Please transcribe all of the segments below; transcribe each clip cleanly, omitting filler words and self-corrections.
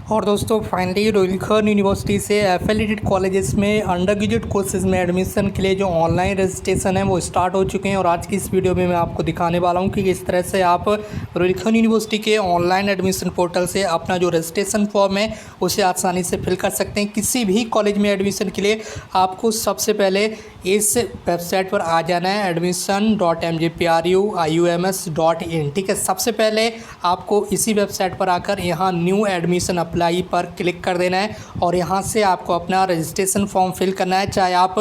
और दोस्तों finally रुलखन university से एफिलिएटेड कॉलेजेस में अंडर ग्रेजुएट कोर्सेज में एडमिशन के लिए जो ऑनलाइन रजिस्ट्रेशन है वो स्टार्ट हो चुके हैं। और आज की इस वीडियो में मैं आपको दिखाने वाला हूं कि किस तरह से आप रुलखन यूनिवर्सिटी के ऑनलाइन एडमिशन पोर्टल से अपना जो रजिस्ट्रेशन फॉर्म है उसे आसानी से फिल कर सकते हैं। किसी भी कॉलेज में एडमिशन के लिए आपको सबसे पहले इस वेबसाइट पर आ जाना है admission.mgpruiums.in। ठीक है, सबसे पहले आपको इसी वेबसाइट पर आकर यहाँ न्यू एडमिशन अप्लाई पर क्लिक कर देना है और यहाँ से आपको अपना रजिस्ट्रेशन फॉर्म फिल करना है। चाहे आप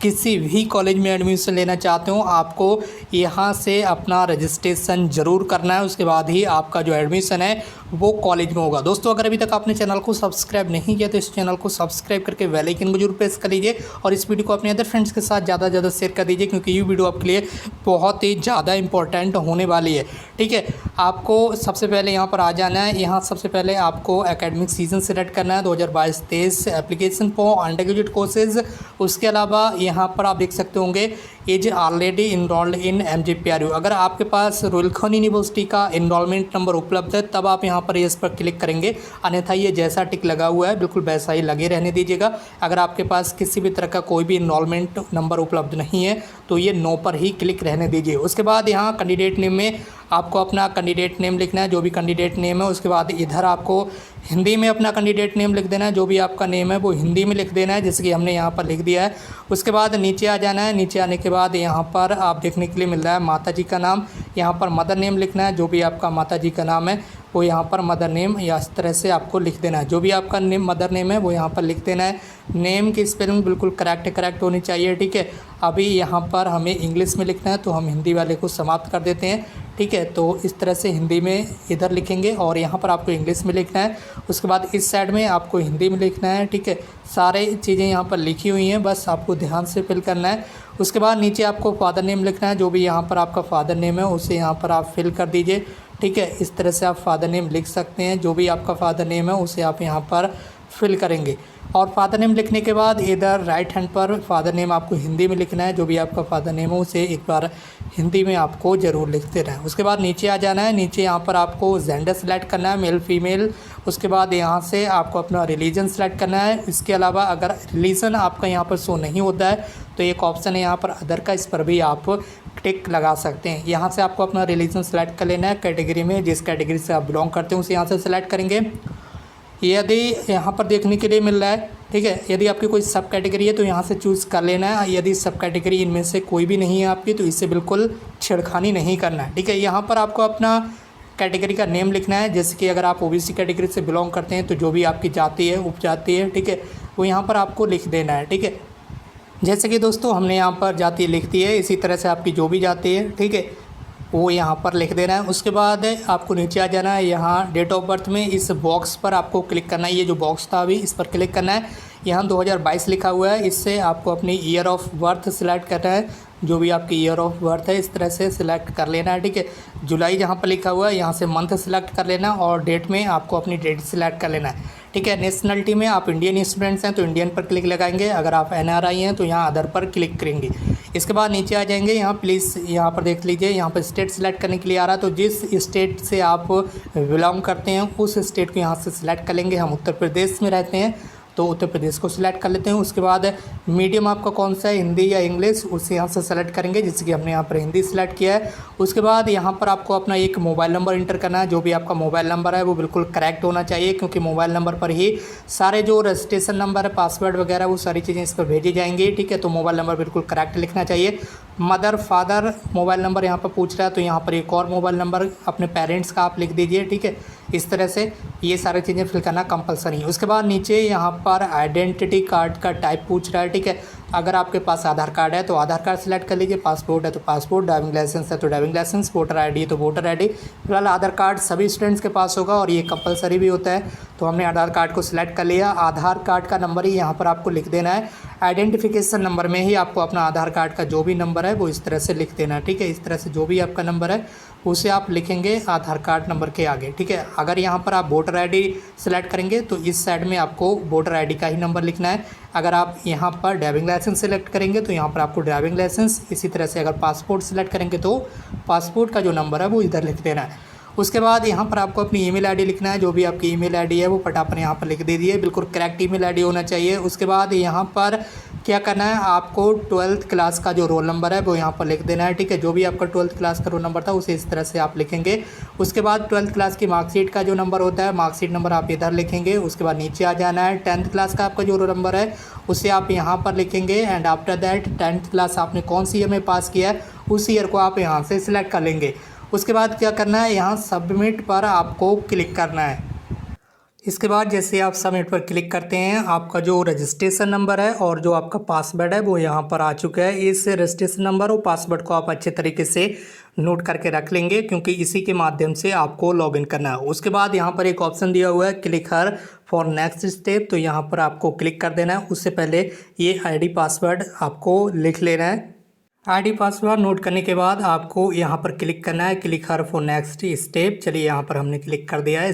किसी भी कॉलेज में एडमिशन लेना चाहते हो, आपको यहाँ से अपना रजिस्ट्रेशन ज़रूर करना है। उसके बाद ही आपका जो एडमिशन है वो कॉलेज में होगा। दोस्तों, अगर अभी तक आपने चैनल को सब्सक्राइब नहीं किया तो इस चैनल को सब्सक्राइब करके बेल आइकन को जरूर प्रेस कर लीजिए और इस वीडियो को अपने अदर फ्रेंड्स के साथ ज़्यादा से ज़्यादा शेयर कर दीजिए, क्योंकि ये वीडियो आपके लिए बहुत ही ज़्यादा इंपॉर्टेंट होने वाली है। ठीक है, आपको सबसे पहले यहाँ पर आ जाना है। यहाँ सबसे पहले आपको एकेडमिक सीजन सेलेक्ट करना है 2022-23 application for under graduate courses. उसके अलावा यहाँ पर आप देख सकते होंगे is already enrolled in MGPRU। अगर आपके पास रुलखन यूनिवर्सिटी का इनरोलमेंट नंबर उपलब्ध है तब आप यहाँ पर यस पर क्लिक करेंगे, अन्यथा ये जैसा टिक लगा हुआ है बिल्कुल वैसा ही लगे रहने दीजिएगा। अगर आपके पास किसी भी तरह का कोई भी इनरोलमेंट नंबर उपलब्ध नहीं है तो ये नो पर ही क्लिक रहने दीजिए। उसके बाद यहाँ कैंडिडेट नेम में आपको अपना कैंडिडेट नेम लिखना है, जो भी कैंडिडेट नेम है। उसके बाद इधर आपको हिंदी में अपना कैंडिडेट नेम लिख देना है, जो भी आपका नेम है वो हिंदी में लिख देना है, जैसे कि हमने यहाँ पर लिख दिया है। उसके बाद नीचे आ जाना है। नीचे आने के बाद यहाँ पर आप देखने के लिए मिल रहा है माता जी का नाम। यहाँ पर मदर नेम लिखना है, जो भी आपका माता जी का नाम है वो यहाँ पर मदर नेम या इस तरह से आपको लिख देना है। जो भी आपका नेम मदर नेम है वो यहाँ पर लिख देना है। नेम की स्पेलिंग बिल्कुल करेक्ट होनी चाहिए। ठीक है, अभी यहाँ पर हमें इंग्लिश में लिखना है तो हम हिंदी वाले को समाप्त कर देते हैं। ठीक है, तो इस तरह से हिंदी में इधर लिखेंगे और यहाँ पर आपको इंग्लिश में लिखना है। उसके बाद इस साइड में आपको हिंदी में लिखना है। ठीक है, सारे चीज़ें यहाँ पर लिखी हुई हैं, बस आपको ध्यान से फिल करना है। उसके बाद नीचे आपको फादर नेम लिखना है, जो भी यहाँ पर आपका फादर नेम है उसे यहाँ पर आप फिल कर दीजिए। ठीक है, इस तरह से आप फादर नेम लिख सकते हैं। जो भी आपका फादर नेम है उसे आप यहाँ पर फिल करेंगे और फादर नेम लिखने के बाद इधर राइट हैंड पर फादर नेम आपको हिंदी में लिखना है। जो भी आपका फादर नेम है उसे एक बार हिंदी में आपको ज़रूर लिखते रहें। उसके बाद नीचे आ जाना है। नीचे यहाँ पर आपको जेंडर सेलेक्ट करना है, मेल फीमेल। उसके बाद यहाँ से आपको अपना रिलीजन सेलेक्ट करना है। इसके अलावा अगर रिलीजन आपका यहाँ पर शो नहीं होता है तो एक ऑप्शन है यहाँ पर अदर का, इस पर भी आप टिक लगा सकते हैं। यहाँ से आपको अपना रिलीजन सेलेक्ट कर लेना है। कैटेगरी में जिस कैटेगरी से आप बिलोंग करते हैं उसे यहाँ से सेलेक्ट करेंगे। यदि यहाँ पर देखने के लिए मिल रहा है, ठीक है, यदि आपकी कोई सब कैटेगरी है तो यहाँ से चूज़ कर लेना है। यदि सब कैटेगरी इनमें से कोई भी नहीं है आपकी तो इससे बिल्कुल छेड़खानी नहीं करना है। ठीक है, यहाँ पर आपको अपना कैटेगरी का नेम लिखना है। जैसे कि अगर आप OBC कैटेगरी से बिलोंग करते हैं तो जो भी आपकी जाति है उपजाति है, ठीक है, वो यहाँ पर आपको लिख देना है। ठीक है, जैसे कि दोस्तों हमने यहाँ पर जाति लिख दी है, इसी तरह से आपकी जो भी जाति है, ठीक है, वो यहाँ पर लिख देना है। उसके बाद आपको नीचे आ जाना है। यहाँ डेट ऑफ बर्थ में इस बॉक्स पर आपको क्लिक करना है। ये जो बॉक्स था अभी इस पर क्लिक करना है। यहाँ 2022 लिखा हुआ है, इससे आपको अपनी ईयर ऑफ बर्थ सिलेक्ट करना है। जो भी आपकी ईयर ऑफ बर्थ है इस तरह से सिलेक्ट कर लेना है। ठीक है, जुलाई जहाँ पर लिखा हुआ है यहाँ से मंथ सिलेक्ट कर लेना और डेट में आपको अपनी डेट सिलेक्ट कर लेना है। ठीक है, नेशनलिटी में आप इंडियन स्टूडेंट्स हैं तो इंडियन पर क्लिक लगाएंगे। अगर आप NRI हैं तो यहाँ अदर पर क्लिक करेंगे। इसके बाद नीचे आ जाएंगे। यहाँ प्लीज़ यहाँ पर देख लीजिए, यहाँ पर स्टेट सेलेक्ट करने के लिए आ रहा है, तो जिस स्टेट से आप बिलोंग करते हैं उस स्टेट को यहाँ से सिलेक्ट कर लेंगे। हम उत्तर प्रदेश में रहते हैं तो उत्तर प्रदेश को सिलेक्ट कर लेते हैं। उसके बाद मीडियम आपका कौन सा है, हिंदी या इंग्लिश, उसे यहाँ से सेलेक्ट करेंगे, जैसे कि हमने यहाँ पर हिंदी सेलेक्ट किया है। उसके बाद यहाँ पर आपको अपना एक मोबाइल नंबर इंटर करना है। जो भी आपका मोबाइल नंबर है वो बिल्कुल करेक्ट होना चाहिए, क्योंकि मोबाइल नंबर पर ही सारे जो रजिस्ट्रेशन नंबर है, पासवर्ड वगैरह वो सारी चीज़ें इस पर भेजी जाएंगी। ठीक है, तो मोबाइल नंबर बिल्कुल करेक्ट लिखना चाहिए। मदर फादर मोबाइल नंबर यहाँ पर पूछ रहा है तो यहाँ पर एक और मोबाइल नंबर अपने पेरेंट्स का आप लिख दीजिए। ठीक है, इस तरह से ये सारी चीज़ें फिल करना कंपलसरी है। उसके बाद नीचे यहाँ पर आइडेंटिटी कार्ड का टाइप पूछ रहा है। ठीक है, अगर आपके पास आधार कार्ड है तो आधार कार्ड सेलेक्ट कर लीजिए, पासपोर्ट है तो पासपोर्ट, ड्राइविंग लाइसेंस है तो ड्राइविंग लाइसेंस, वोटर ID है तो वोटर ID। फिलहाल आधार कार्ड सभी स्टूडेंट्स के पास होगा और ये कंपलसरी भी होता है, तो हमने आधार कार्ड को सिलेक्ट कर लिया। आधार कार्ड का नंबर ही यहाँ पर आपको लिख देना है। आइडेंटिफिकेशन नंबर में ही आपको अपना आधार कार्ड का जो भी नंबर है वो इस तरह से लिख देना है। ठीक है, इस तरह से जो भी आपका नंबर है उसे आप लिखेंगे आधार कार्ड नंबर के आगे। ठीक है, अगर यहाँ पर आप वोटर ID सेलेक्ट करेंगे तो इस साइड में आपको वोटर ID का ही नंबर लिखना है। अगर आप यहाँ पर ड्राइविंग लाइसेंस सेलेक्ट करेंगे तो यहाँ पर आपको ड्राइविंग लाइसेंस, इसी तरह से अगर पासपोर्ट सेलेक्ट करेंगे तो पासपोर्ट का जो नंबर है वो इधर लिख देना है। उसके बाद यहाँ पर आपको अपनी ईमेल आईडी लिखना है। जो भी आपकी ईमेल आईडी है वो फटाफट यहाँ पर लिख दीजिए, बिल्कुल करेक्ट ईमेल आईडी होना चाहिए। उसके बाद यहाँ पर क्या करना है, आपको 12th क्लास का जो रोल नंबर है वो यहाँ पर लिख देना है। ठीक है, जो भी आपका 12th क्लास का रोल नंबर था उसे इस तरह से आप लिखेंगे। उसके बाद 12th क्लास की मार्कशीट का जो नंबर होता है, मार्कशीट नंबर आप इधर लिखेंगे। उसके बाद नीचे आ जाना है, 10th क्लास का आपका जो रोल नंबर है उसे आप यहाँ पर लिखेंगे। And after that 10th class आपने कौन सी ईयर में पास किया है उस ईयर को आप यहाँ से सिलेक्ट कर लेंगे। उसके बाद क्या करना है, यहाँ सबमिट पर आपको क्लिक करना है। इसके बाद जैसे आप सबमिट पर क्लिक करते हैं, आपका जो रजिस्ट्रेशन नंबर है और जो आपका पासवर्ड है वो यहाँ पर आ चुका है। इस रजिस्ट्रेशन नंबर और पासवर्ड को आप अच्छे तरीके से नोट करके रख लेंगे, क्योंकि इसी के माध्यम से आपको लॉगिन करना है। उसके बाद यहाँ पर एक ऑप्शन दिया हुआ है click her for next step, तो यहाँ पर आपको क्लिक कर देना है। उससे पहले ये ID पासवर्ड आपको लिख लेना है। ID पासवर्ड नोट करने के बाद आपको यहाँ पर क्लिक करना है, click her for next step. चलिए यहाँ पर हमने क्लिक कर दिया है।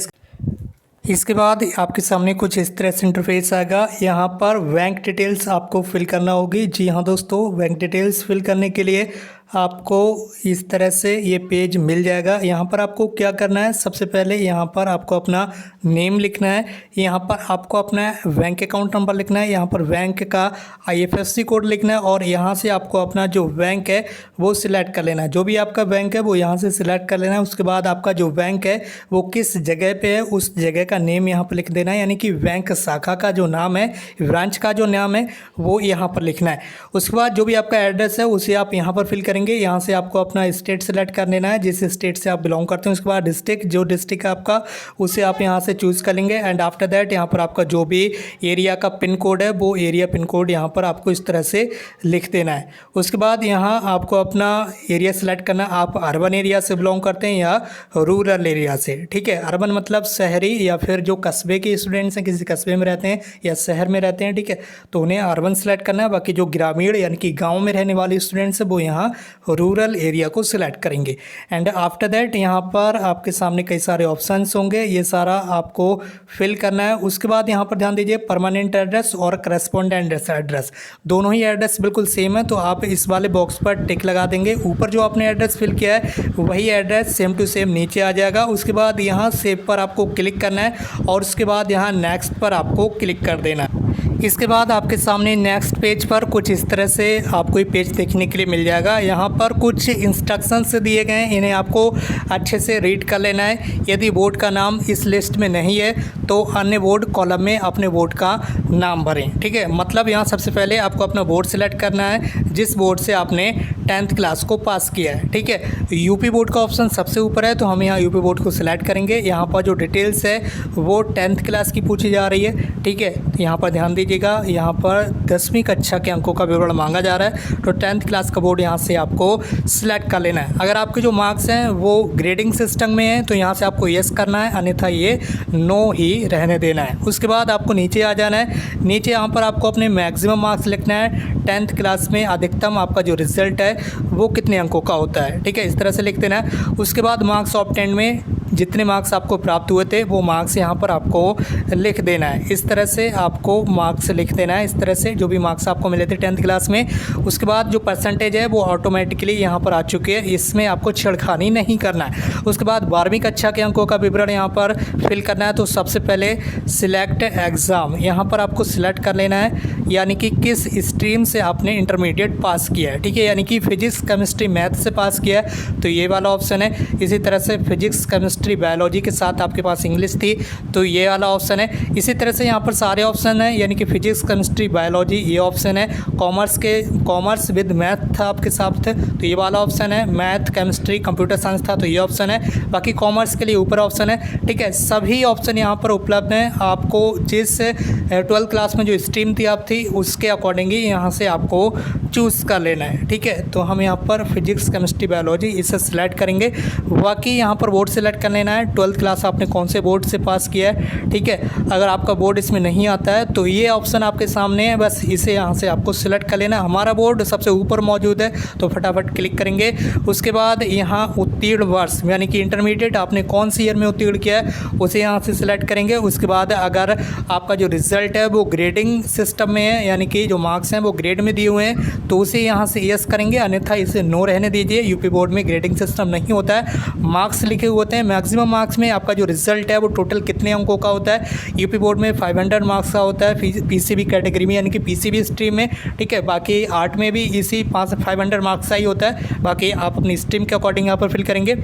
इसके बाद आपके सामने कुछ इस तरह से इंटरफेस आएगा। यहाँ पर बैंक डिटेल्स आपको फिल करना होगी। जी हाँ दोस्तों, बैंक डिटेल्स फिल करने के लिए आपको इस तरह से ये पेज मिल जाएगा। यहाँ पर आपको क्या करना है, सबसे पहले यहाँ पर आपको अपना नेम लिखना है, यहाँ पर आपको अपना बैंक अकाउंट नंबर लिखना है, यहाँ पर बैंक का IFSC कोड लिखना है और यहाँ से आपको अपना जो बैंक है वो सिलेक्ट कर लेना है। जो भी आपका बैंक है वो यहाँ से सिलेक्ट कर लेना है। उसके बाद आपका जो बैंक है वो किस जगह पे है उस जगह का नेम यहाँ पर लिख देना है, यानी कि बैंक शाखा का जो नाम है, ब्रांच का जो नाम है वो यहाँ पर लिखना है। उसके बाद जो भी आपका एड्रेस है उसे आप यहाँ पर फिल करेंगे। यहाँ से आपको अपना स्टेट सेलेक्ट कर लेना है, जिस स्टेट से आप बिलोंग करते हैं। उसके बाद डिस्ट्रिक्ट, जो डिस्ट्रिक्ट है आपका उसे आप यहाँ से चूज़ कर लेंगे। एंड आफ्टर दैट यहाँ पर आपका जो भी एरिया का पिन कोड है वो एरिया पिन कोड यहाँ पर आपको इस तरह से लिख देना है। उसके बाद यहाँ आपको अपना एरिया सेलेक्ट करना है, आप अर्बन एरिया से बिलोंग करते हैं या रूरल एरिया से। ठीक है, अर्बन मतलब शहरी, या फिर जो कस्बे के स्टूडेंट्स हैं, किसी कस्बे में रहते हैं या शहर में रहते हैं, ठीक है, तो उन्हें अर्बन सेलेक्ट करना है। बाकी जो ग्रामीण यानी कि गाँव में रहने वाले स्टूडेंट्स हैं वो यहाँ रूरल एरिया को सिलेक्ट करेंगे। एंड आफ्टर दैट यहाँ पर आपके सामने कई सारे ऑप्शंस होंगे, ये सारा आपको फिल करना है। उसके बाद यहाँ पर ध्यान दीजिए, परमानेंट एड्रेस और करस्पॉन्डेंट एड्रेस दोनों ही एड्रेस बिल्कुल सेम है, तो आप इस वाले बॉक्स पर टिक लगा देंगे। ऊपर जो आपने एड्रेस फिल किया है वही एड्रेस सेम टू सेम नीचे आ जाएगा। उसके बाद यहाँ सेव पर आपको क्लिक करना है और उसके बाद यहाँ नेक्स्ट पर आपको क्लिक कर देना है। इसके बाद आपके सामने नेक्स्ट पेज पर कुछ इस तरह से आपको ये पेज देखने के लिए मिल जाएगा। यहाँ पर कुछ इंस्ट्रक्शंस दिए गए हैं, इन्हें आपको अच्छे से रीड कर लेना है। यदि बोर्ड का नाम इस लिस्ट में नहीं है तो अन्य बोर्ड कॉलम में अपने बोर्ड का नाम भरें। ठीक है, मतलब यहाँ सबसे पहले आपको अपना बोर्ड सेलेक्ट करना है जिस बोर्ड से आपने 10th क्लास को पास किया है। ठीक है, यूपी बोर्ड का ऑप्शन सबसे ऊपर है, तो हम यहाँ यूपी बोर्ड को सिलेक्ट करेंगे। यहाँ पर जो डिटेल्स है वो 10th क्लास की पूछी जा रही है। ठीक है, यहाँ पर ध्यान दीजिएगा, यहाँ पर 10वीं कक्षा के अंकों का विवरण मांगा जा रहा है, तो 10th क्लास का बोर्ड यहाँ से आपको सिलेक्ट कर लेना है। अगर आपके जो मार्क्स हैं वो ग्रेडिंग सिस्टम में है तो यहाँ से आपको येस करना है, अन्यथा ये नो ही रहने देना है। उसके बाद आपको नीचे आ जाना है। नीचे यहाँ पर आपको अपने मैक्सिमम मार्क्स लिखना है। 10th क्लास में अधिकतम आपका जो रिजल्ट है वो कितने अंकों का होता है। ठीक है, इस तरह से लिख देना है। उसके बाद मार्क्स ऑफ 10 में जितने मार्क्स आपको प्राप्त हुए थे वो मार्क्स यहाँ पर आपको लिख देना है। इस तरह से आपको मार्क्स लिख देना है, इस तरह से जो भी मार्क्स आपको मिले थे 10th क्लास में। उसके बाद जो परसेंटेज है वो ऑटोमेटिकली यहाँ पर आ चुकी है, इसमें आपको छेड़खानी नहीं करना है। उसके बाद 12वीं कक्षा के अंकों का विवरण यहाँ पर फिल करना है। तो सबसे पहले सिलेक्ट एग्ज़ाम, यहाँ पर आपको सिलेक्ट कर लेना है, यानी कि किस स्ट्रीम से आपने इंटरमीडिएट पास किया है। ठीक है, यानी कि फिजिक्स केमिस्ट्री मैथ से पास किया है तो ये वाला ऑप्शन है। इसी तरह से फिजिक्स केमिस्ट्री बायोलॉजी के साथ आपके पास इंग्लिश थी तो ये वाला ऑप्शन है। इसी तरह से यहाँ पर सारे ऑप्शन हैं, यानी कि फिजिक्स केमिस्ट्री बायोलॉजी ये ऑप्शन है। कॉमर्स विद मैथ था आपके साथ तो ये वाला ऑप्शन है। मैथ केमिस्ट्री कंप्यूटर साइंस था तो ये ऑप्शन है। बाकी कॉमर्स के लिए ऊपर ऑप्शन है। ठीक है, सभी ऑप्शन यहाँ पर उपलब्ध हैं। आपको जिस 12th क्लास में जो स्ट्रीम थी आप थी उसके अकॉर्डिंग ही यहाँ से आपको चूज़ कर लेना है। ठीक है, तो हम यहाँ पर फिजिक्स केमिस्ट्री बायोलॉजी इसे सिलेक्ट करेंगे। बाकी यहाँ पर बोर्ड सेलेक्ट कर लेना है, 12th क्लास आपने कौन से बोर्ड से पास किया है। ठीक है, अगर आपका बोर्ड इसमें नहीं आता है तो ये ऑप्शन आपके सामने है, बस इसे यहाँ से आपको सिलेक्ट कर लेना है। हमारा बोर्ड सबसे ऊपर मौजूद है तो फटाफट क्लिक करेंगे। उसके बाद यहाँ उत्तीर्ण वर्ष यानी कि इंटरमीडिएट आपने कौन सी ईयर में उत्तीर्ण किया है उसे यहाँ से सिलेक्ट करेंगे। उसके बाद अगर आपका जो रिज़ल्ट है वो ग्रेडिंग सिस्टम में हैं, यानी कि जो मार्क्स हैं वो ग्रेड में दिए हुए हैं, तो उसे यहाँ से यस करेंगे, अन्यथा इसे नो रहने दीजिए। यूपी बोर्ड में ग्रेडिंग सिस्टम नहीं होता है, मार्क्स लिखे हुए होते हैं। मैक्सिमम मार्क्स में आपका जो रिजल्ट है वो टोटल कितने अंकों का होता है, यूपी बोर्ड में 500 मार्क्स का होता है पीसीबी कैटेगरी में, यानी कि पीसीबी स्ट्रीम में, ठीक है। बाकी आर्ट में भी इसी 500 मार्क्स का ही होता है, बाकी आप अपनी स्ट्रीम के अकॉर्डिंग यहाँ पर फिल करेंगे।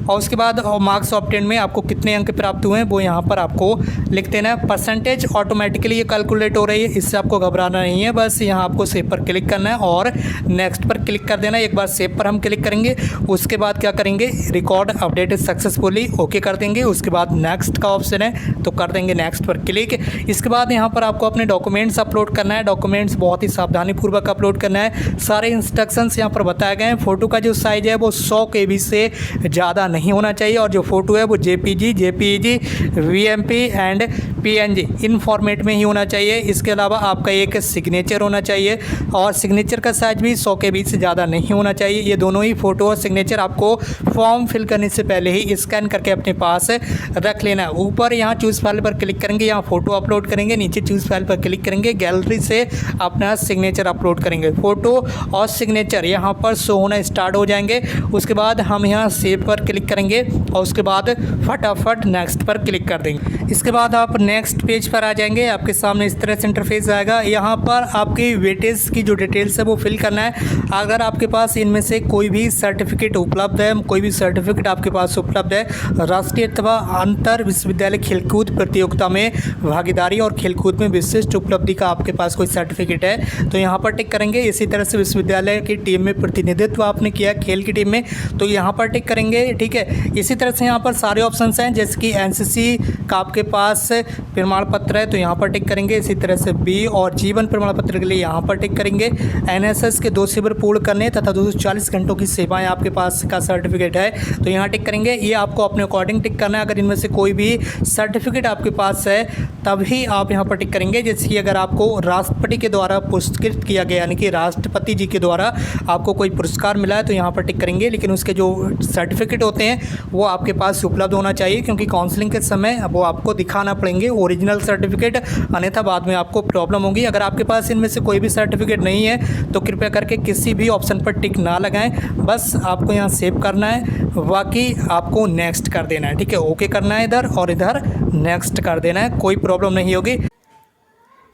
और उसके बाद मार्क्स ऑब्टेन में आपको कितने अंक प्राप्त हुए हैं वो यहाँ पर आपको लिख देना है। परसेंटेज ऑटोमेटिकली ये कैलकुलेट हो रही है, इससे आपको घबराना नहीं है। बस यहाँ आपको सेव पर क्लिक करना है और नेक्स्ट पर क्लिक कर देना है। एक बार सेव पर हम क्लिक करेंगे, उसके बाद क्या करेंगे, रिकॉर्ड अपडेटेड सक्सेसफुली ओके कर देंगे। उसके बाद नेक्स्ट का ऑप्शन है तो कर देंगे नेक्स्ट पर क्लिक। इसके बाद यहाँ पर आपको अपने डॉक्यूमेंट्स अपलोड करना है। डॉक्यूमेंट्स बहुत ही सावधानीपूर्वक अपलोड करना है। सारे इंस्ट्रक्शंस यहाँ पर बताए गए हैं। फ़ोटो का जो साइज़ है वो 100 KB से ज़्यादा नहीं होना चाहिए, और जो फ़ोटो है वो JPG, VMP and PNG in format में ही होना चाहिए। इसके अलावा आपका एक सिग्नेचर होना चाहिए, और सिग्नेचर का साइज भी 100 KB से ज़्यादा नहीं होना चाहिए। ये दोनों ही फ़ोटो और सिग्नेचर आपको फॉर्म फिल करने से पहले ही स्कैन करके अपने पास रख लेना है। ऊपर यहाँ चूज़ फाइल पर क्लिक करेंगे, यहाँ फ़ोटो अपलोड करेंगे, नीचे चूज़ फाइल पर क्लिक करेंगे, गैलरी से अपना सिग्नेचर अपलोड करेंगे। फ़ोटो और सिग्नेचर यहाँ पर शो होना स्टार्ट हो जाएंगे। उसके बाद हम यहाँ सेव पर क्लिक करेंगे और उसके बाद फटाफट नेक्स्ट पर क्लिक कर देंगे। इसके बाद आप नेक्स्ट पेज पर आ जाएंगे। आपके सामने इस तरह से इंटरफेस आएगा। यहाँ पर आपकी वेटेज की जो डिटेल्स है वो फिल करना है। अगर आपके पास इनमें से कोई भी सर्टिफिकेट उपलब्ध है, कोई भी सर्टिफिकेट आपके पास उपलब्ध है, राष्ट्रीय अथवा अंतर विश्वविद्यालय खेलकूद प्रतियोगिता में भागीदारी और खेलकूद में विशिष्ट उपलब्धि का आपके पास कोई सर्टिफिकेट है तो यहाँ पर टिक करेंगे। इसी तरह से विश्वविद्यालय की टीम में प्रतिनिधित्व आपने किया खेल की टीम में तो यहाँ पर टिक करेंगे, ठीक है। इसी तरह से यहाँ पर सारे ऑप्शंस हैं, जैसे कि एनसीसी का आपके पास प्रमाण पत्र है तो यहाँ पर टिक करेंगे। इसी तरह से बी और जीवन प्रमाण पत्र के लिए यहाँ पर टिक करेंगे। एनएसएस के 2 शिविर पूर्ण करने तथा 240 घंटों की सेवाएं आपके पास का सर्टिफिकेट है तो यहाँ टिक करेंगे। ये आपको अपने अकॉर्डिंग टिक करना है। अगर इनमें से कोई भी सर्टिफिकेट आपके पास है तभी आप यहाँ पर टिक करेंगे। जैसे कि अगर आपको राष्ट्रपति के द्वारा पुरस्कृत किया गया, यानी कि राष्ट्रपति जी के द्वारा आपको कोई पुरस्कार मिला है तो यहाँ पर टिक करेंगे, लेकिन उसके जो सर्टिफिकेट होते हैं वो आपके पास उपलब्ध होना चाहिए, क्योंकि काउंसलिंग के समय वो आपको दिखाना पड़ेंगे ओरिजिनल सर्टिफिकेट, अन्यथा बाद में आपको प्रॉब्लम होगी। अगर आपके पास इनमें से कोई भी सर्टिफिकेट नहीं है तो कृपया करके किसी भी ऑप्शन पर टिक ना लगाएं, बस आपको यहाँ सेव करना है, बाकी आपको नेक्स्ट कर देना है, ठीक है। ओके करना है इधर और इधर नेक्स्ट कर देना है, कोई प्रॉब्लम नहीं होगी।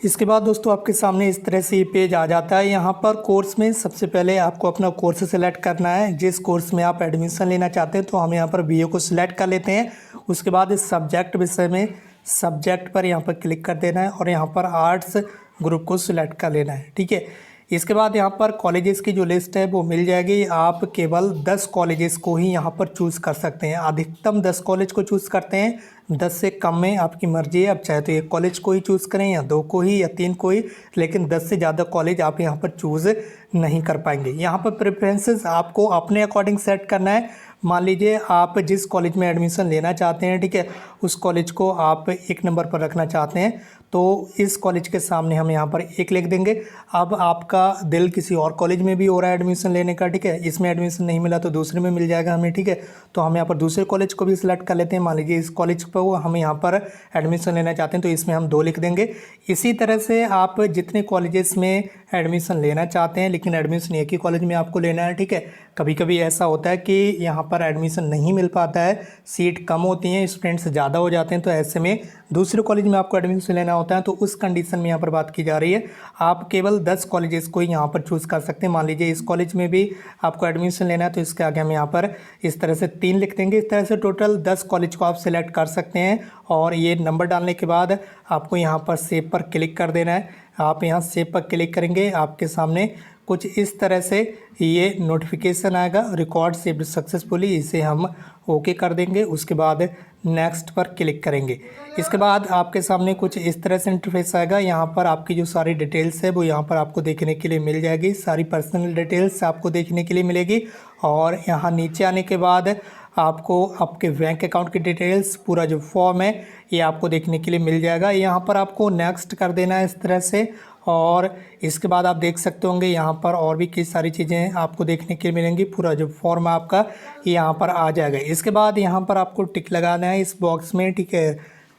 इसके बाद दोस्तों आपके सामने इस तरह से ये पेज आ जाता है। यहाँ पर कोर्स में सबसे पहले आपको अपना कोर्स सेलेक्ट करना है। जिस कोर्स में आप एडमिशन लेना चाहते हैं तो हम यहाँ पर BA को सिलेक्ट कर लेते हैं। उसके बाद इस सब्जेक्ट विषय में सब्जेक्ट पर यहाँ पर क्लिक कर देना है और यहाँ पर आर्ट्स ग्रुप को सिलेक्ट कर लेना है, ठीक है। इसके बाद यहाँ पर कॉलेजेस की जो लिस्ट है वो मिल जाएगी। आप केवल 10 कॉलेजेस को ही यहाँ पर चूज़ कर सकते हैं। अधिकतम 10 कॉलेज को चूज़ करते हैं, 10 से कम में आपकी मर्जी है। आप चाहे तो 1 कॉलेज को ही चूज़ करें या 2 को ही या 3 को ही, लेकिन 10 से ज़्यादा कॉलेज आप यहाँ पर चूज़ नहीं कर पाएंगे। यहाँ पर प्रेफरेंसेस आपको अपने अकॉर्डिंग सेट करना है। मान लीजिए आप जिस कॉलेज में एडमिशन लेना चाहते हैं, ठीक है, उस कॉलेज को आप 1 नंबर पर रखना चाहते हैं तो इस कॉलेज के सामने हम यहाँ पर 1 लिख देंगे। अब आपका दिल किसी और कॉलेज में भी हो रहा है एडमिशन लेने का, ठीक है, इसमें एडमिशन नहीं मिला तो दूसरे में मिल जाएगा हमें, ठीक है। तो हम यहाँ पर दूसरे कॉलेज को भी सिलेक्ट कर लेते हैं। मान लीजिए इस कॉलेज पर हम यहाँ पर एडमिशन लेना चाहते हैं तो इसमें हम 2 लिख देंगे। इसी तरह से आप जितने कॉलेजेस में एडमिशन लेना चाहते हैं, लेकिन एडमिशन एक ही कॉलेज में आपको लेना है, ठीक है। कभी कभी ऐसा होता है कि यहाँ पर एडमिशन नहीं मिल पाता है, सीट कम होती हैं, स्टूडेंट्स ज़्यादा हो जाते हैं, तो ऐसे में दूसरे कॉलेज में आपको एडमिशन लेना होता है। तो उस कंडीशन में यहाँ पर बात की जा रही है। आप केवल 10 कॉलेजेस को ही यहाँ पर चूज़ कर सकते हैं। मान लीजिए इस कॉलेज में भी आपको एडमिशन लेना है तो इसके आगे हम यहाँ पर इस तरह से 3 लिख देंगे। इस तरह से टोटल 10 कॉलेज को आप सिलेक्ट कर सकते हैं और ये नंबर डालने के बाद आपको यहाँ पर सेव पर क्लिक कर देना है। आप यहाँ सेव पर क्लिक करेंगे, आपके सामने कुछ इस तरह से ये नोटिफिकेशन आएगा, रिकॉर्ड सेव्ड सक्सेसफुली, इसे हम ओके कर देंगे। उसके बाद नेक्स्ट पर क्लिक करेंगे। इसके बाद आपके सामने कुछ इस तरह से इंटरफेस आएगा। यहाँ पर आपकी जो सारी डिटेल्स है वो यहाँ पर आपको देखने के लिए मिल जाएगी। सारी पर्सनल डिटेल्स आपको देखने के लिए मिलेगी और यहाँ नीचे आने के बाद आपको आपके बैंक अकाउंट की डिटेल्स, पूरा जो फॉर्म है ये आपको देखने के लिए मिल जाएगा। यहाँ पर आपको नेक्स्ट कर देना है इस तरह से, और इसके बाद आप देख सकते होंगे यहाँ पर और भी कई सारी चीज़ें आपको देखने के लिए मिलेंगी। पूरा जो फॉर्म आपका यहाँ पर आ जाएगा। इसके बाद यहाँ पर आपको टिक लगाना है इस बॉक्स में, ठीक है।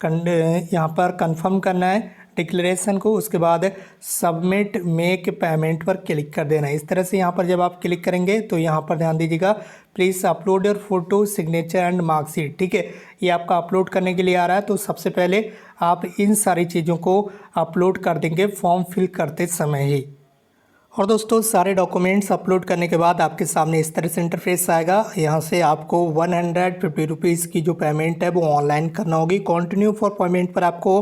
यहाँ पर कंफर्म करना है, डिक्लेरेशन को, उसके बाद सबमिट मेक पेमेंट पर क्लिक कर देना है। इस तरह से यहाँ पर जब आप क्लिक करेंगे तो यहाँ पर ध्यान दीजिएगा, please upload your photo, signature and marksheet. ठीक है, ये आपका अपलोड करने के लिए आ रहा है। तो सबसे पहले आप इन सारी चीज़ों को अपलोड कर देंगे फॉर्म फिल करते समय ही। और दोस्तों सारे डॉक्यूमेंट्स अपलोड करने के बाद आपके सामने इस तरह से इंटरफेस आएगा। यहाँ से आपको 150 रुपीज़ की जो पेमेंट है वो ऑनलाइन करना होगी। कंटिन्यू फॉर पेमेंट पर आपको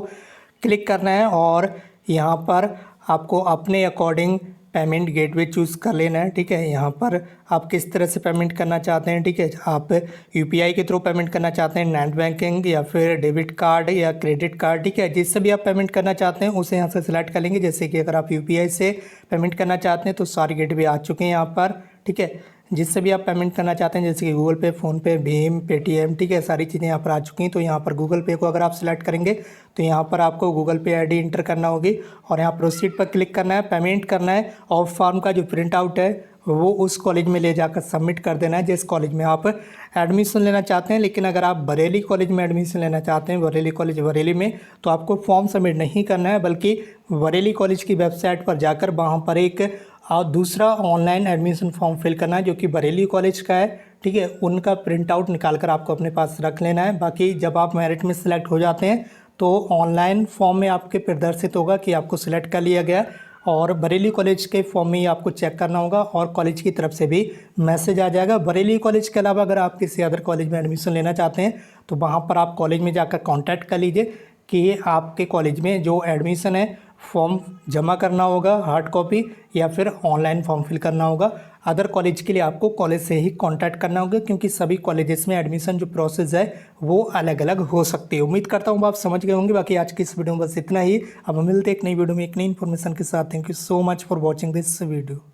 क्लिक करना है और यहाँ पर आपको अपने अकॉर्डिंग पेमेंट गेटवे चूज़ कर लेना है। ठीक है, यहाँ पर आप किस तरह से पेमेंट करना चाहते हैं। ठीक है, आप यूपीआई के थ्रू पेमेंट करना चाहते हैं, नेट बैंकिंग या फिर डेबिट कार्ड या क्रेडिट कार्ड। ठीक है, जिससे भी आप पेमेंट करना चाहते हैं उसे यहाँ से सिलेक्ट कर लेंगे। जैसे कि अगर आप यूपीआई से पेमेंट करना चाहते हैं तो सारे गेटवे आ चुके हैं यहाँ पर। ठीक है, जिससे भी आप पेमेंट करना चाहते हैं जैसे कि गूगल पे, फ़ोनपे, भीम, पेटीएम। ठीक है, सारी चीज़ें यहाँ पर आ चुकी हैं। तो यहाँ पर गूगल पे को अगर आप सिलेक्ट करेंगे तो यहाँ पर आपको गूगल पे आईडी इंटर करना होगी और यहाँ प्रोसीड पर क्लिक करना है, पेमेंट करना है और फॉर्म का जो प्रिंट आउट है वो उस कॉलेज में ले जाकर सबमिट कर देना है जिस कॉलेज में आप एडमिशन लेना चाहते हैं। लेकिन अगर आप बरेली कॉलेज में एडमिशन लेना चाहते हैं, बरेली कॉलेज बरेली में, तो आपको फॉर्म सबमिट नहीं करना है बल्कि बरेली कॉलेज की वेबसाइट पर जाकर वहाँ पर एक और दूसरा ऑनलाइन एडमिशन फॉर्म फिल करना है जो कि बरेली कॉलेज का है। ठीक है, उनका प्रिंट आउट निकाल कर आपको अपने पास रख लेना है। बाकी जब आप मेरिट में सिलेक्ट हो जाते हैं तो ऑनलाइन फॉर्म में आपके प्रदर्शित होगा कि आपको सिलेक्ट कर लिया गया और बरेली कॉलेज के फॉर्म में ही आपको चेक करना होगा और कॉलेज की तरफ से भी मैसेज आ जाएगा। बरेली कॉलेज के अलावा अगर आप किसी अदर कॉलेज में एडमिशन लेना चाहते हैं तो वहाँ पर आप कॉलेज में जाकर कॉन्टैक्ट कर लीजिए कि आपके कॉलेज में जो एडमिशन है फॉर्म जमा करना होगा हार्ड कॉपी या फिर ऑनलाइन फॉर्म फिल करना होगा। अदर कॉलेज के लिए आपको कॉलेज से ही कांटेक्ट करना होगा क्योंकि सभी कॉलेजेस में एडमिशन जो प्रोसेस है वो अलग अलग हो सकती है। उम्मीद करता हूँ आप समझ गए होंगे। बाकी आज की इस वीडियो में बस इतना ही। अब मिलते हैं एक नई वीडियो में एक नई इन्फॉर्मेशन के साथ। Thank you so much for watching this video.